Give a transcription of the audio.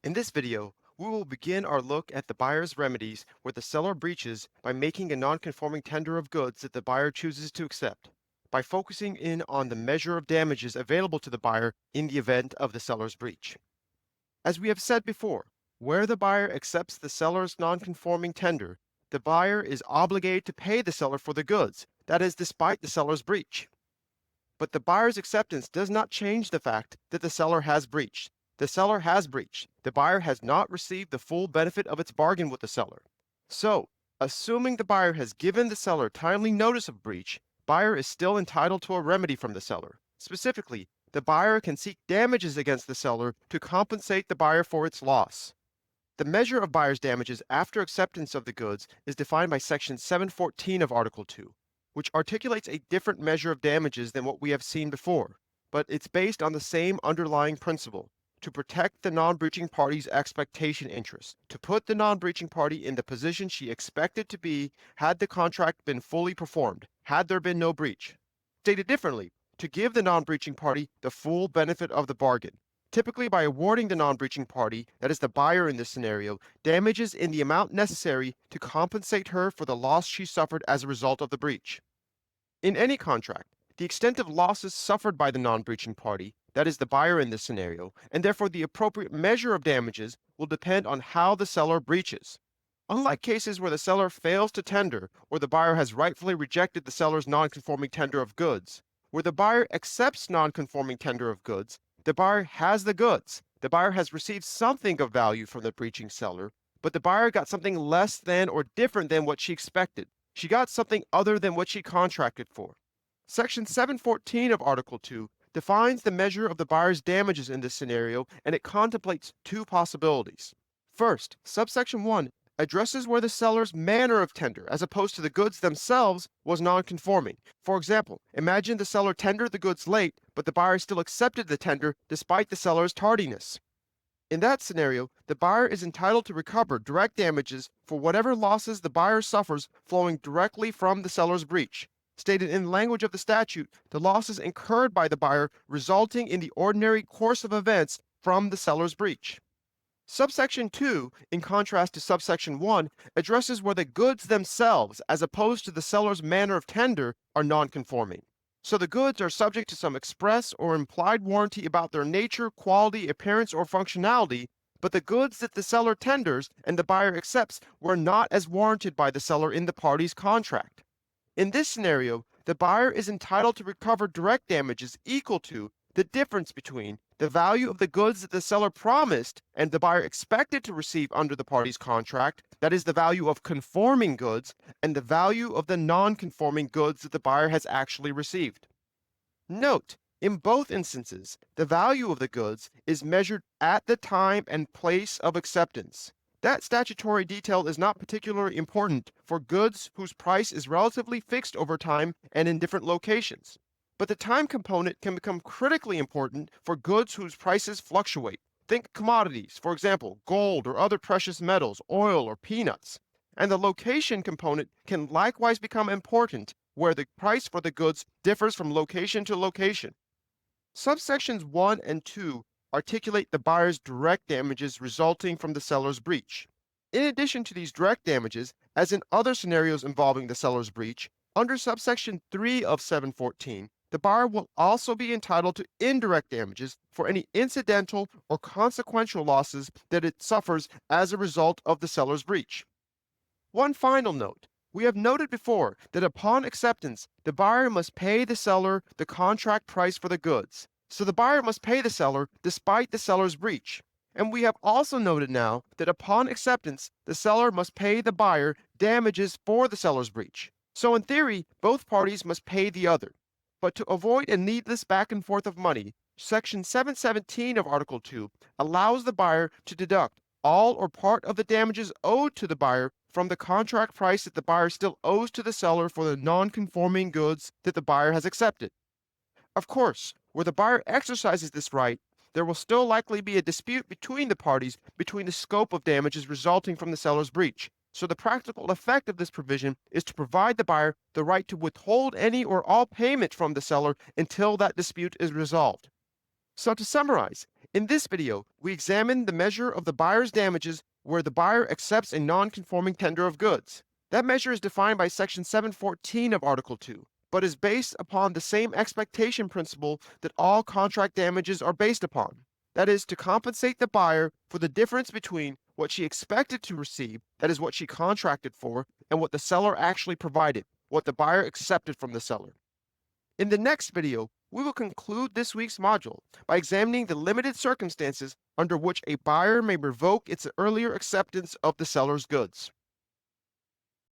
In this video, we will begin our look at the buyer's remedies where the seller breaches by making a non-conforming tender of goods that the buyer chooses to accept, by focusing in on the measure of damages available to the buyer in the event of the seller's breach. As we have said before, where the buyer accepts the seller's non-conforming tender, the buyer is obligated to pay the seller for the goods, that is, despite the seller's breach. But the buyer's acceptance does not change the fact that the seller has breached. The seller has breached. The buyer has not received the full benefit of its bargain with the seller. So, assuming the buyer has given the seller timely notice of breach, buyer is still entitled to a remedy from the seller. Specifically, the buyer can seek damages against the seller to compensate the buyer for its loss. The measure of buyer's damages after acceptance of the goods is defined by Section 714 of Article 2, which articulates a different measure of damages than what we have seen before, but it's based on the same underlying principle: to protect the non-breaching party's expectation interest, to put the non-breaching party in the position she expected to be had the contract been fully performed, had there been no breach. Stated differently, to give the non-breaching party the full benefit of the bargain, typically by awarding the non-breaching party, that is the buyer in this scenario, damages in the amount necessary to compensate her for the loss she suffered as a result of the breach. In any contract, the extent of losses suffered by the non-breaching party, that is the buyer in this scenario, and therefore the appropriate measure of damages, will depend on how the seller breaches. Unlike cases where the seller fails to tender or the buyer has rightfully rejected the seller's non-conforming tender of goods, where the buyer accepts non-conforming tender of goods, the buyer has the goods. The buyer has received something of value from the breaching seller, but the buyer got something less than or different than what she expected. She got something other than what she contracted for. Section 714 of Article 2 defines the measure of the buyer's damages in this scenario, and it contemplates two possibilities. First, subsection 1 addresses where the seller's manner of tender, as opposed to the goods themselves, was non-conforming. For example, imagine the seller tendered the goods late, but the buyer still accepted the tender despite the seller's tardiness. In that scenario, the buyer is entitled to recover direct damages for whatever losses the buyer suffers flowing directly from the seller's breach. Stated in the language of the statute, the losses incurred by the buyer resulting in the ordinary course of events from the seller's breach. Subsection 2, in contrast to subsection 1, addresses where the goods themselves, as opposed to the seller's manner of tender, are non-conforming. So the goods are subject to some express or implied warranty about their nature, quality, appearance, or functionality, but the goods that the seller tenders and the buyer accepts were not as warranted by the seller in the party's contract. In this scenario, the buyer is entitled to recover direct damages equal to the difference between the value of the goods that the seller promised and the buyer expected to receive under the party's contract, that is the value of conforming goods, and the value of the non-conforming goods that the buyer has actually received. Note, in both instances, the value of the goods is measured at the time and place of acceptance. That statutory detail is not particularly important for goods whose price is relatively fixed over time and in different locations. But the time component can become critically important for goods whose prices fluctuate. Think commodities, for example, gold or other precious metals, oil or peanuts. And the location component can likewise become important where the price for the goods differs from location to location. Subsections 1 and 2 articulate the buyer's direct damages resulting from the seller's breach. In addition to these direct damages, as in other scenarios involving the seller's breach, under subsection 3 of 714, the buyer will also be entitled to indirect damages for any incidental or consequential losses that it suffers as a result of the seller's breach. One final note. We have noted before that upon acceptance, the buyer must pay the seller the contract price for the goods. So the buyer must pay the seller despite the seller's breach. And we have also noted now that upon acceptance, the seller must pay the buyer damages for the seller's breach. So in theory, both parties must pay the other. But to avoid a needless back and forth of money, Section 717 of Article 2 allows the buyer to deduct all or part of the damages owed to the buyer from the contract price that the buyer still owes to the seller for the non-conforming goods that the buyer has accepted. Of course, where the buyer exercises this right, there will still likely be a dispute between the parties between the scope of damages resulting from the seller's breach. So the practical effect of this provision is to provide the buyer the right to withhold any or all payment from the seller until that dispute is resolved. So to summarize, In this video, we examine the measure of the buyer's damages where the buyer accepts a non-conforming tender of goods. That measure is defined by Section 714 of Article 2, but is based upon the same expectation principle that all contract damages are based upon. That is, to compensate the buyer for the difference between what she expected to receive, that is what she contracted for, and what the seller actually provided, what the buyer accepted from the seller. In the next video, we will conclude this week's module by examining the limited circumstances under which a buyer may revoke its earlier acceptance of the seller's goods.